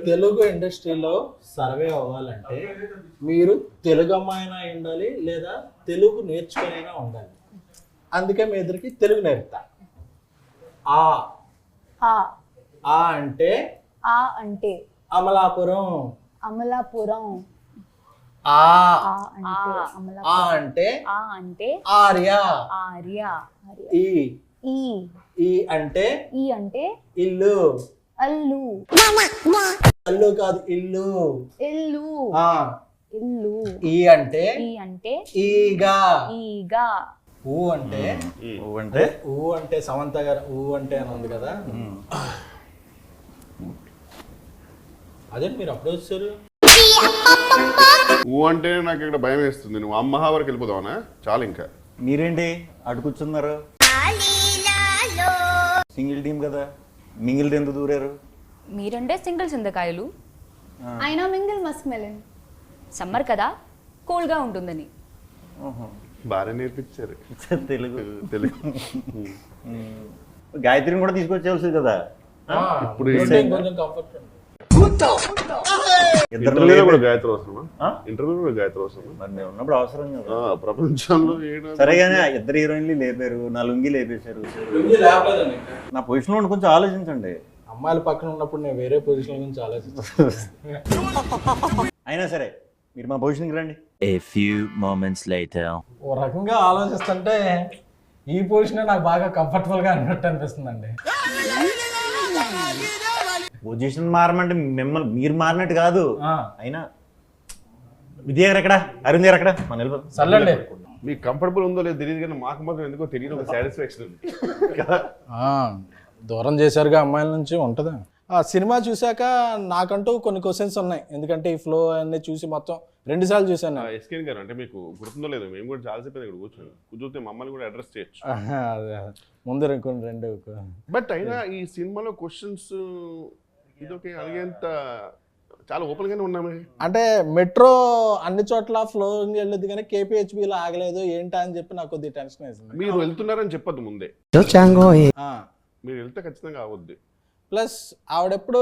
తెలుగు ఇండస్ట్రీలో సర్వే అవ్వాలంటే మీరు తెలుగు అమ్మాయినా ఉండాలి లేదా తెలుగు నేర్చుకునైనా ఉండాలి. అందుకే మీ ఇద్దరికి తెలుగు నేర్పుతా. ఆ ఆ ఆ అంటే ఆ అంటే అమలాపురం. అమలాపురం. ఆ ఆ అంటే ఆ అమలాపురం. అంటే ఆ అంటే ఆర్య. ఆర్య. ఈ ఈ ఈ అంటే ఈ అంటే ఇల్లు. అల్లు. అల్లు కాదు, ఇల్లు. ఇల్లు. ఆ ఇల్లు. ఈ అంటే ఈ అంటే ఈగా. ఈగా. ఊ అంటే ఊ అంటే సమంత గారు ఊ అంటే అని ఉంది కదా, అదే మీరు అప్పుడు వచ్చారు. ఊ అంటే నాకు ఇక్కడ భయం వేస్తుంది. నువ్వు అమ్మహా వరకు వెళ్ళిపోదావనా? చాలు ఇంకా. మీరేంటి అటు కూర్చున్నారు? సింగిల్ టీం కదా, మింగిల్ ఎందుకు దూరారు? మీరంటే సింగిల్ చింతకాయలు, అయినా మింగిల్ మస్క్ మెలన్. సమ్మర్ కదా కూల్గా ఉంటుందని. బాగా నేర్పించారు తెలుగు. తెలుగు. గాయత్రిని కూడా తీసుకొచ్చేవాల్సింది కదా. ఇప్పుడు కొంచెం కంఫర్ట్ ఉంది. ఇంటర్వ్యూలో కూడా గాయత్రి అవసరమా? ఇంటర్వ్యూలో కూడా గాయత్రి అవసరమా? మరి మేము ఉన్నప్పుడు అవసరం కదా. ప్రపంచంలో సరేగానే ఇద్దరు హీరోయిన్లు లేపారు, నా లుంగి లేపేశారు. నా పొజిషన్ లో కొంచెం ఆలోచించండి. అమ్మాయిల పక్కన ఉన్నప్పుడు నేను వేరే పొజిషన్ గురించి ఆలోచిస్తాను. అయినా సరే మీరు మా పొజిషన్కి రండి. A few moments later. ఓ రకంగా ఆలోచిస్తుంటే ఈ పొజిషన్ నాకు బాగా కంఫర్టబుల్ గా అన్నట్టు అనిపిస్తుందండి. పొజిషన్ మారమంటే మిమ్మల్ని మీరు మారినట్టు కాదు. అయినా విజయ్ గారు ఎక్కడ, అరుణ్ గారు ఎక్కడ? మన సర్లేండి. మీకు కంఫర్టబుల్ ఉందో లేదో తెలియదు కానీ మాకు మాత్రం ఎందుకో తెలియదు, ఒక సాటిస్ఫాక్షన్ ఉంది కదా. దూరం చేశారుగా అమ్మాయిల నుంచి ఉంటుందా. ఆ సినిమా చూశాక నాకంటూ కొన్ని క్వశ్చన్స్ ఉన్నాయి, ఎందుకంటే ఈ ఫ్లో అన్నీ చూసి మొత్తం 2 సార్లు చూశాను. ఎస్కేన్ గారు అంటే మీకు గుర్తుందో లేదో, మేము కూడా చాలాసేపు ఇక్కడ కూర్చొని మమ్మల్ని కూడా అడ్రస్ చేయొచ్చు. ముందు రెండు. బట్ అయినా ఈ సినిమాలో క్వశ్చన్స్ ఇదొకే అడిగేంత చాలా ఓపెన్ గానే ఉన్నామే. అంటే మెట్రో అన్ని చోట్ల ఫ్లోరింగ్ వెళ్ళదు కానీ కేపీహెచ్బిలో ఆగలేదు ఏంటా అని చెప్పి నాకు కొద్దిగా టెన్షన్ వేసింది. మీరు వెళ్తున్నారని చెప్పొద్దు ముందే, మీరు వెళ్తే ఖచ్చితంగా అవద్దు. ప్లస్ ఆవిడెప్పుడు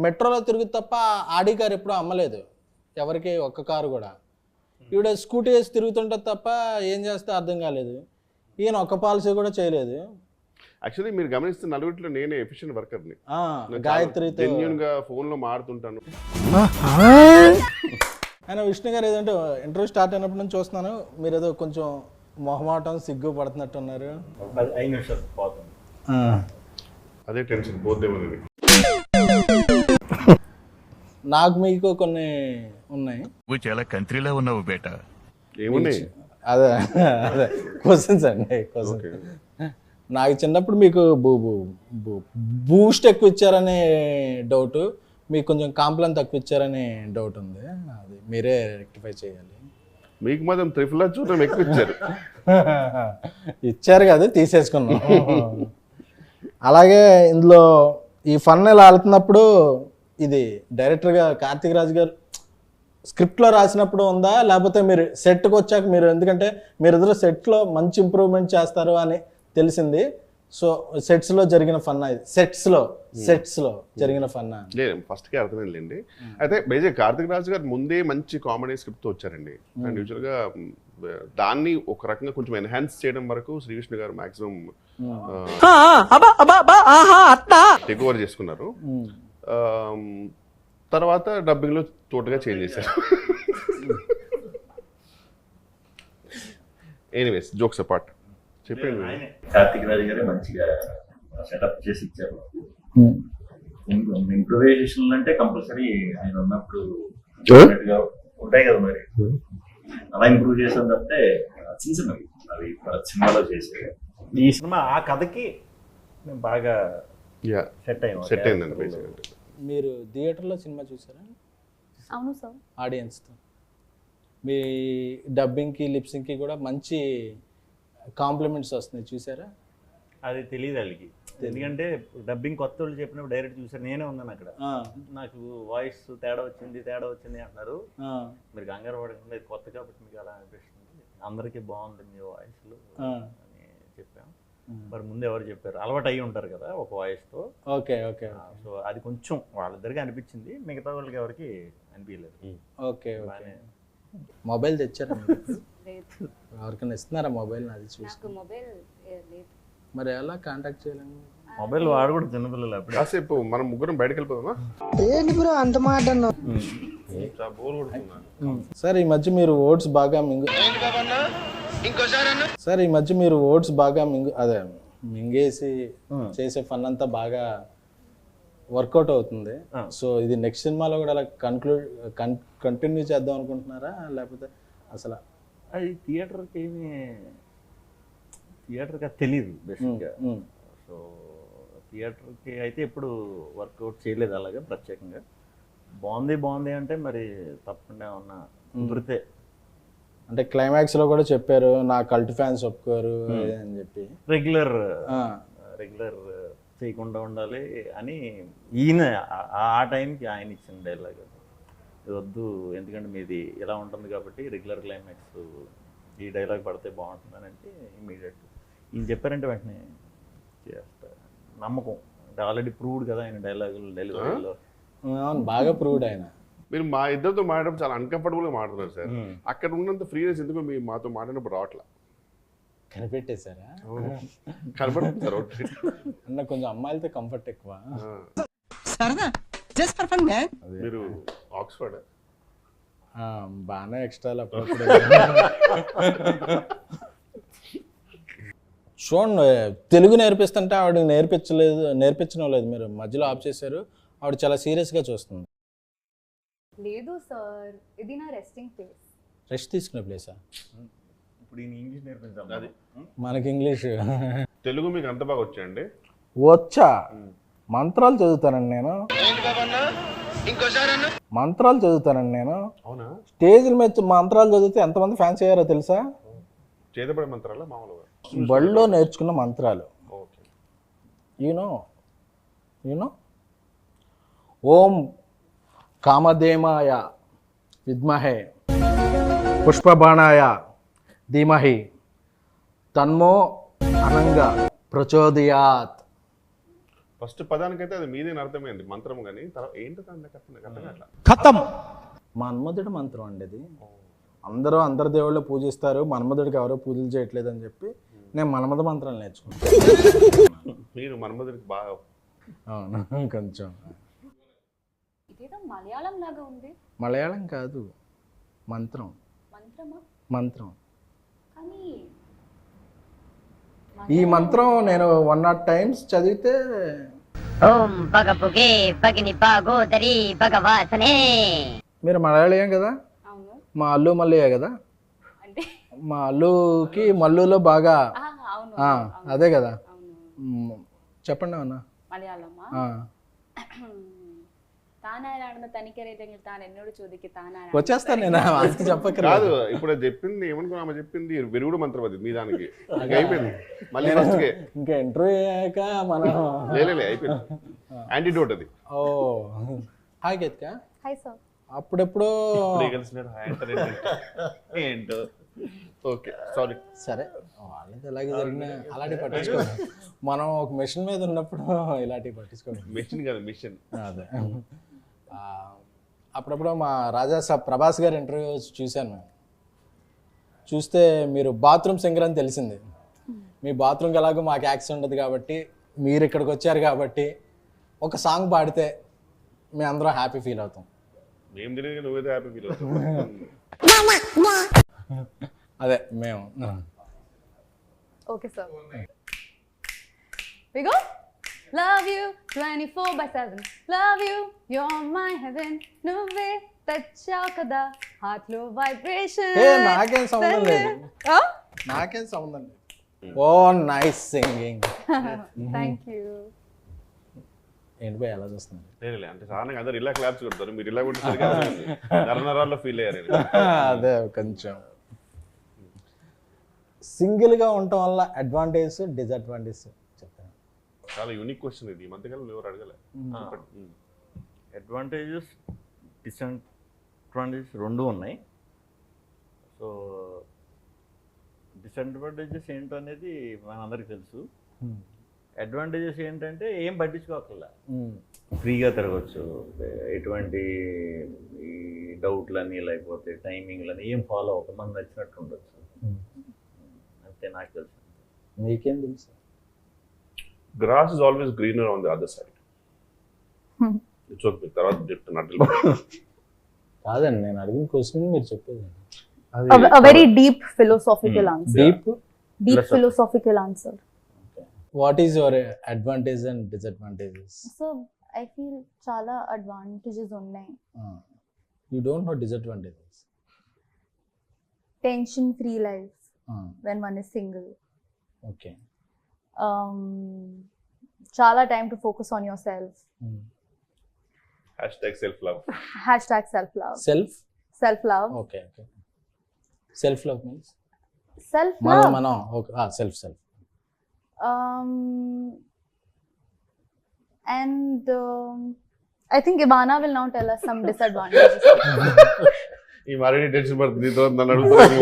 మెట్రోలో తిరుగుతు తప్ప ఆడి కారు ఎప్పుడు అమ్మలేదు ఎవరికి, ఒక్క కారు కూడా. ఈవిడ స్కూటీ వేసి తిరుగుతుంటే తప్ప ఏం చేస్తే అర్థం కాలేదు. ఈయన ఒక్క పాలసీ కూడా చేయలేదు. యాక్చువల్లీ మీరు గమనిస్తే నలుగురిలో నేనే ఎఫిషియెంట్ వర్కర్ని. గాయత్రితో జెన్యూన్ గా ఫోన్ లో మాడుతుంటాను. ఆయన విష్ణు గారు ఏదంటే ఇంటర్వ్యూ స్టార్ట్ అయినప్పటి నుంచి చూస్తున్నాను, మీరు ఏదో కొంచెం మొహమాటం సిగ్గు పడుతున్నట్టు ఉన్నారు. అదే టెన్షన్ పోద్దేమని. నాకు మీకు కొన్ని ఉన్నాయి. చాలా కంట్రీలో ఉన్నావు బేటా. ఏమున్నాయి? అదే అదే క్వశ్చన్స్ అండి. క్వశ్చన్ నాకు చిన్నప్పుడు మీకు బూస్ట్ ఎక్కువ ఇచ్చారనే డౌట్, మీకు కొంచెం కాంప్లైన్ తక్కువ ఇచ్చారనే డౌట్ ఉంది. అది మీరే రెక్టిఫై చేయాలి. మీకు మాత్రం త్రిఫుల్ చూడడం ఎక్కువ ఇచ్చారు. ఇచ్చారు కదా, తీసేసుకున్నాం. అలాగే ఇందులో ఈ ఫన్ ఇలా వెళ్తున్నప్పుడు ఇది డైరెక్టర్గా కార్తీక్ రాజ్ గారు స్క్రిప్ట్లో రాసినప్పుడు ఉందా, లేకపోతే మీరు సెట్కి వచ్చాక మీరు, ఎందుకంటే మీరిద్దరు సెట్లో మంచి ఇంప్రూవ్మెంట్ చేస్తారు అని తెలిసింది. సో సెట్స్లో జరిగిన ఫన్నా ఇది, సెట్స్లో జరిగిన ఫన్నా? లేదు, ఫస్ట్కే అర్థమైందండి. అయితే బేజే కార్తిక్ రాజు గారు ముందే మంచి కామెడీ స్క్రిప్ట్తో వచ్చారండి. అండ్ యూజువల్గా దాన్ని ఒక రకంగా కొంచెం ఎన్హాన్స్ చేయడం వరకు శ్రీవిష్ణు గారు మాక్సిమం టేక్ ఓవర్ చేసుకున్నారు. తర్వాత డబ్బింగ్లో టోటల్గా చేంజ్ చేశారు. ఎనీవేస్, జోక్స్ అపార్ట్, చెప్పండి. కార్తిక్ రాజు గారే మంచిగా సెటప్ చేసి ఇచ్చారు. ఇంప్రూవైజేషన్ అంటే కంపల్సరీ ఆయన ఉన్నప్పుడు ఉంటాయి కదా, మరి అలా ఇంప్రూవ్ చేసాం తప్పితే చిన్న చిన్నవి అవి సినిమాలో చేసే. ఈ సినిమా ఆ కథకి బాగా సెట్ అయిందండి. మీరు థియేటర్లో సినిమా చూసారా? అవును సార్. ఆడియన్స్తో మీ డబ్బింగ్కి లిప్సింగ్కి కూడా మంచి కాంప్లిమెంట్స్ వస్తున్నాయి, చూసారా? అది తెలియదు వాళ్ళకి, ఎందుకంటే డబ్బింగ్ కొత్త వాళ్ళు చెప్పినప్పుడు డైరెక్ట్ చూసారు. నేనే ఉన్నాను అక్కడ, నాకు వాయిస్ తేడా వచ్చింది అంటారు. మీరు కంగారు పడకుండా కొత్త కాబట్టి మీకు అలా అనిపిస్తుంది, అందరికీ బాగుంది మీ వాయిస్లు అని చెప్పాం. మరి ముందు ఎవరు చెప్పారు, అలవాటు అయ్యి ఉంటారు కదా ఒక వాయిస్తో. ఓకే ఓకే సో అది కొంచెం వాళ్ళిద్దరికి అనిపించింది, మిగతా వాళ్ళకి ఎవరికి అనిపించలేదు. Okay okay. బాగానే. మొబైల్ తెచ్చారా మీరు? లేదు, ఎవరికైనా ఇస్తున్నారా మొబైల్? నాది చూసి నాకు మొబైల్ లేదు. మరి ఎలా కాంటాక్ట్ చేయాలండి? మొబైల్ వాడు కూడా చిన్నపిల్లలు అప్పుడు. కాసేపు మనం ముగ్గురం బయటకు వెళ్ళిపోదామా? చాలా బోర్ కొడుతున్నా. సార్ ఈ మధ్య మీరు ఓట్స్ బాగా సార్ ఈ మధ్య మీరు ఓట్స్ బాగా అదే మింగేసి చేసే ఫన్ అంతా బాగా వర్కౌట్ అవుతుంది. సో ఇది నెక్స్ట్ సినిమాలో కూడా అలా కంటిన్యూ చేద్దాం అనుకుంటున్నారా, లేకపోతే అసలు? అది థియేటర్కి తెలియదు బేసిక్గా. సో థియేటర్కి అయితే ఎప్పుడు వర్కౌట్ చేయలేదు అలాగే ప్రత్యేకంగా. బాగుంది అంటే మరి తప్పకుండా ఉన్న కుదిరితే. అంటే క్లైమాక్స్ లో కూడా చెప్పారు నా కల్ట్ ఫ్యాన్స్ ఒప్పుకోరు అని చెప్పి. రెగ్యులర్ చేయకుండా ఉండాలి అని ఈయన ఆ టైంకి ఆయన ఇచ్చిన డైలాగ్. ఇది వద్దు, ఎందుకంటే మీది ఇలా ఉంటుంది కాబట్టి రెగ్యులర్ క్లైమాక్స్ ఈ డైలాగ్ పడితే బాగుంటుందని అంటే ఇమీడియట్ ఈయన చెప్పారంటే వెంటనే చేస్తా. నమ్మకం అంటే ఆల్రెడీ ప్రూవ్డ్ కదా ఆయన డైలాగులు డెలివరీలో. బాగా ప్రూవ్డ్ ఆయన. మీరు మా ఇద్దరితో మాట్లాడడం చాలా అన్కంఫర్టబుల్గా మాట్లాడుతున్నారు సార్. అక్కడ ఉన్నంత ఫ్రీనెస్ ఎందుకు మీ మాతో మాట్లాడినప్పుడు రావట్లా? కనిపెట్టేశారా? కనపడుతుంది సార్. అన్న కొంచెం అమ్మాయిలతో కంఫర్ట్ ఎక్కువ. మీరు ఆక్స్ఫర్డ్ బాగానే ఎక్స్ట్రా అప్పుడప్పుడు. చూడండి, తెలుగు నేర్పిస్తుంటే ఆవిడ నేర్పించడం లేదు, మీరు మధ్యలో ఆఫ్ చేశారు. ఆవిడ చాలా సీరియస్గా చూస్తుంది. లేదు సార్, ఇది నా రెస్టింగ్ ప్లేస్. రెస్ట్ తీసుకునే ప్లేసా? ఇప్పుడు ఈయన ఇంగ్లీష్ నేర్పించాలి. అది మనకి ఇంగ్లీష్ తెలుగు మీకు అంత బాగా వచ్చాయండి? వచ్చా, మంత్రాలు చదువుతానండి నేను. మంత్రాలు చదువుతానండి నేను. అవునా? స్టేజ్ల మీద మంత్రాలు చదివితే ఎంతమంది ఫ్యాన్స్ అయ్యారో తెలుసా? చేతపడే మంత్రాలా మామూలుగా? బడిలో నేర్చుకున్న మంత్రాలు. ఓకే. యూనో ఓం కామధేమాయ విద్మహే పుష్పబాణాయ ధీమహి తన్మో అనంగా ప్రచోదయాత్. ఫస్ట్ పదానికైతే అది మీదేని అర్థమైంది మంత్రం, కానీ తర్వాత ఏంటో అట్లా ఖతం. మన్మధుడి మంత్రం అండి అది. అందరు దేవుళ్ళు పూజిస్తారు, మన్మధుడికి ఎవరో పూజలు చేయట్లేదు అని చెప్పి నేను మన్మధ మంత్రాలు నేర్చుకున్నాను. మీరు మన్మధుడికి బాగా. అవును, కొంచెం. ఇదేదో మలయాళం లాగా ఉంది. మలయాళం కాదు, మంత్రం. మంత్రమా? మంత్రం. కానీ ఈ మంత్రం నేను 100 times చదివితే. ఓం పగపుగే పగిని పాగోదరి భగవాసనే. మీరు మలయాళీయం కదా? అవును. మా అల్లు మల్లయ్య కదా? అంటే మా అల్లుకి మల్లులో బాగా. అవును, అదే కదా. అవును. చెప్పండి అన్న. മലയാളമാ? താനാരാണെന്ന് തനിക്കറിയില്ലെങ്കിൽ താൻ എന്നോട് ചോദിക്ക്. താനാരാണ്? వచ్చేస్తాను నేను, అది చెప్పకరా. కాదు, ఇప్పుడు అది చెప్పింది ఏమనుకున్నా, ఆమె చెప్పింది విరుగుడు మంత్రం అది మీ దానికి. అయిపోయింది మళ్ళీ ఫస్ట్కే. ఇంకా ఇంటర్వ్యూ అయ్యాక మనం లేలే అయిపోయింది. యాంటీడోట్ అది. Oh hi Geethika. Hi sir. అప్పుడెప్పుడు ఏంటో. Okay sorry. సరే, వాళ్ళది ఎలాగే జరిగినా అలాంటివి పట్టించుకోండి. మనం ఒక మిషన్ మీద ఉన్నప్పుడు ఇలాంటివి పట్టించుకోండి. మిషన్ కాదు, మిషన్. అదే. అప్పుడప్పుడు మా రాజా సాబ్ ప్రభాస్ గారి ఇంటర్వ్యూ చూశాను మేము. చూస్తే మీరు బాత్రూమ్ సింగర్ అని తెలిసింది. మీ బాత్రూమ్కి ఎలాగో మాకు యాక్సెస్ ఉండదు కాబట్టి, మీరు ఇక్కడికి వచ్చారు కాబట్టి ఒక సాంగ్ పాడితే మేము అందరం హ్యాపీ ఫీల్ అవుతాం. మేము తెలియదు, నువ్వేదో హ్యాపీ ఫీల్ అవుతావు. అదే మేము. Okay sir. We go. Love you 24/7. Love you, you're my heaven. నువ్వే తెచ్చావు కదా హార్ట్ లో వైబ్రేషన్. నాకేం సంబంధం లేదు, నాకేం సంబంధం లేదు. ఓ నైస్ సింగింగ్. Thank you. ఏంటి పోయి ఎలా చూస్తున్నారు? లేలే అంటే సాధారణంగా అందరు ఇలా క్లాప్స్ కొడతారు, మీరు ఇలా కొట్టేసరికి నరనరాల్లో ఫీల్ అయ్యారు. అదే కొంచెం సింగిల్గా ఉండటం వల్ల అడ్వాంటేజ్ డిసడ్వాంటేజ్ చెప్తాను. చాలా యూనిక్ క్వశ్చన్ ఇది, ఈ మధ్యకాలంలో ఎవరు అడగలే. అడ్వాంటేజెస్ డిసడ్వాంటేజెస్ రెండు ఉన్నాయి. సో డిసడ్వాంటేజెస్ ఏంటనేది మనందరికీ తెలుసు. అడ్వాంటేజెస్ ఏంటంటే ఏం పట్టించుకోకల్లా, ఫ్రీగా తిరగచ్చు, ఎటువంటి ఈ డౌట్లని లేకపోతే టైమింగ్లని ఏం ఫాలో అవ్వక మనకు నచ్చినట్టు ఉండొచ్చు. అంతే నాకు తెలుసు. మీకేం తెలుసు? Grass is always greener on the other side. It's తర్వాత చెప్తున్నట్టు కాదండి, నేను అడిగిన క్వశ్చన్ మీరు చెప్పేది. A very deep philosophical answer. Deep Philosophical answer. What is your advantage and disadvantages? So I feel చాలా advantages ఉన్నాయి. You don't know disadvantages. Tension free life when one is single. Okay. చాలా time to focus on yourself. #self love. #self love. Self love. Okay. Self love means Self love. మనం okay. Self. And I think Ivana will now tell us some disadvantages. ఈ మరీ tension పడుతుంది నీతో నన్ను అడుగుతాను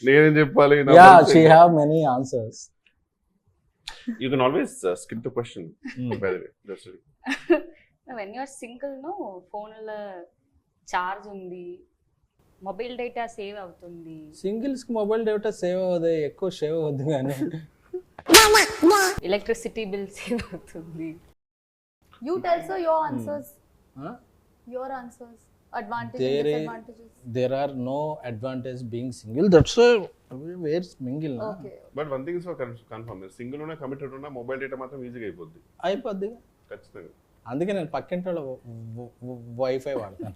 నేనేం చెప్పాలి. Yeah, she have many answers. You can always skip the question, by the way. That's it. When you're single no ఫోన్లో charge ఉంది, మొబైల్ డేటా సేవ్ అవుతుంది. సింగిల్స్ కి మొబైల్ డేటా సేవ్ అవ్వదు, ఎక్కువ సేవ్ అవ్వద్దు కానీ ఎలక్ట్రిసిటీ బిల్ సేవ్ అవుతుంది. You tell sir your answers. Your answers. Advantages, disadvantages. There are no advantage being single. That's why we're single. Okay. But one thing is for confirm, single ఉన్నా committed ఉన్నా mobile data మాత్రం ఈజీగా అయిపోద్ది. ఖచ్చితంగా. అందుకే నేను పక్కింటి వాళ్ళ వైఫై వాడతాను.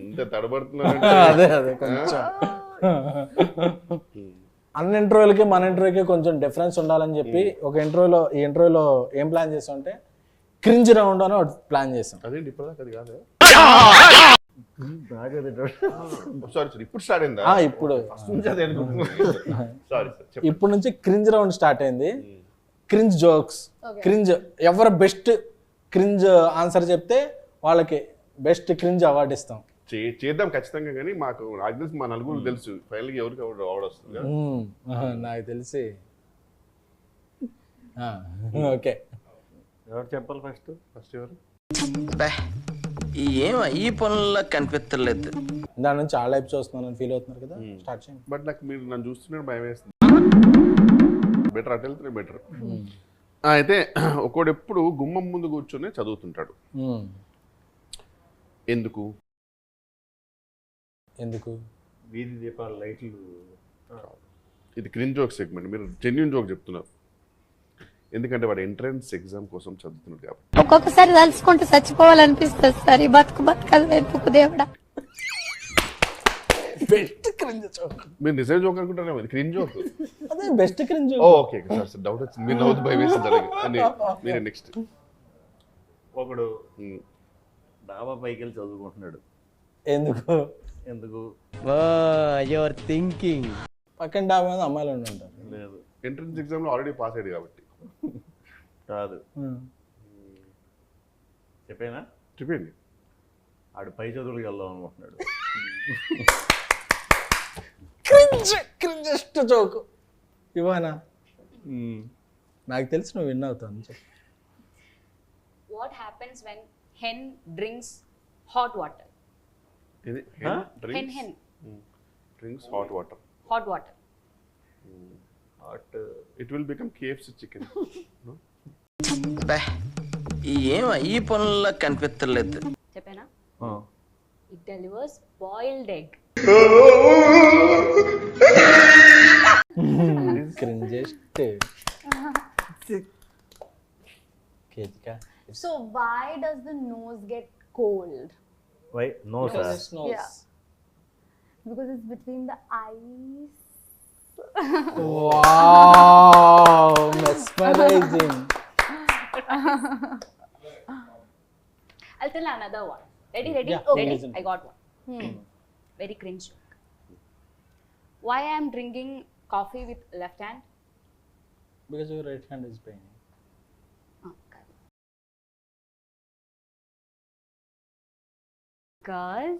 ఇంత తడబడుతున్నాను. అదే కొంచెం అన్ని ఇంటర్వ్యూలకి మన ఇంటర్వ్యూకి కొంచెం డిఫరెన్స్ ఉండాలని చెప్పి ఒక ఈ ఇంటర్వ్యూలో ఏం ప్లాన్ చేసాం అంటే క్రింజ్ రౌండ్ అని ఒకటి ప్లాన్ చేసాం. అదేంటి ఇప్పటిదాకా అది కాదు. సారీ ఇప్పుడు స్టార్ట్ అయిందా? ఇప్పుడు సారీ ఇప్పుడు నుంచి క్రింజ్ రౌండ్ స్టార్ట్ అయింది. క్రింజ్ జోక్స్, క్రింజ్ ఎవరు బెస్ట్ క్రింజ్ ఆన్సర్ చెప్తే వాళ్ళకి బెస్ట్ క్రింజ్ అవార్డు ఇస్తాం. చేద్దాం ఖచ్చితంగా, కానీ మాకు నాకు తెలిసి మా నలుగురు తెలుసు ఫైనల్గా ఎవరికి అవార్డు వస్తుంది. నాకు తెలిసి ఓకే. ఎవరు చెప్పాలి ఫస్ట్ ఎవరు? ఈ పనుల్లో కనిపించలేదు. దాని నుంచి ఆ లైఫ్ చూస్తున్నాను ఫీల్ అవుతున్నారు కదా, స్టార్ట్ చేయండి. బట్ నాకు మీరు నన్ను చూస్తున్నారు భయం వేస్తుంది. బెటర్ అటు వెళ్తే బెటర్. అయితే ఒకడు ఎప్పుడు గుమ్మం ముందు కూర్చొని చదువుతుంటాడు. ఎందుకు? వీధి దీపాల లైట్లు. ఇది క్రింజ్ జోక్ సెగ్మెంట్, మీరు జెన్యూన్ జోక్ చెప్తున్నారు. ఎందుకంటే వాడు ఎంట్రన్స్ ఎగ్జామ్ కోసం చదువుతున్నాడు కాబట్టి. ఒక్కొక్కసారి తలుచుకుంటూ చచ్చిపోవాలనిపిస్తుంది సార్. ఈ బతుకదు వెతుకు దేవుడా. Best cringe joke. మీరు నిజం జోక్ అనుకుంటారా? క్రింజ్ జోక్ అదే best cringe. Okay sir, doubt వచ్చింది. మీరు నవ్వుతూ భయం వేసింది. మీరు నెక్స్ట్. ఒకడు డాబా పైకి వెళ్ళి చదువుకుంటున్నాడు. ఎందుకు? Your thinking. పక్కన డాబా మీద అమ్మాయిలు ఉంటారు. లేదు, ఎంట్రన్స్ ఎగ్జామ్ లో ఆల్రెడీ పాస్ అయ్యాడు కాబట్టి. కాదు, చెప్పండి. ఆడు పై చదువులకు వెళ్దాం అనుకుంటున్నాడు. క్రింజెస్ట్ జోక్ ఇవానా? నాకు తెలిసి నువ్వు విన్ అవుతావు. What happens when hen drinks hot water? ఇది hen drinks hot water. Hot water. It will become KFC chicken. No? ఈ పనుల్లో కనిపించలేదు. చెప్పేనా? It delivers boiled egg. Cringiest. Ketika. So why does the nose get cold? Why? No, sir. Yeah. Because it's between the eyes. Wow, mesmerizing. I'll tell another one. Ready? Yeah, Ready? listen. I got one. Very cringe joke. Why I am drinking coffee with left hand? Because your right hand is paining. Because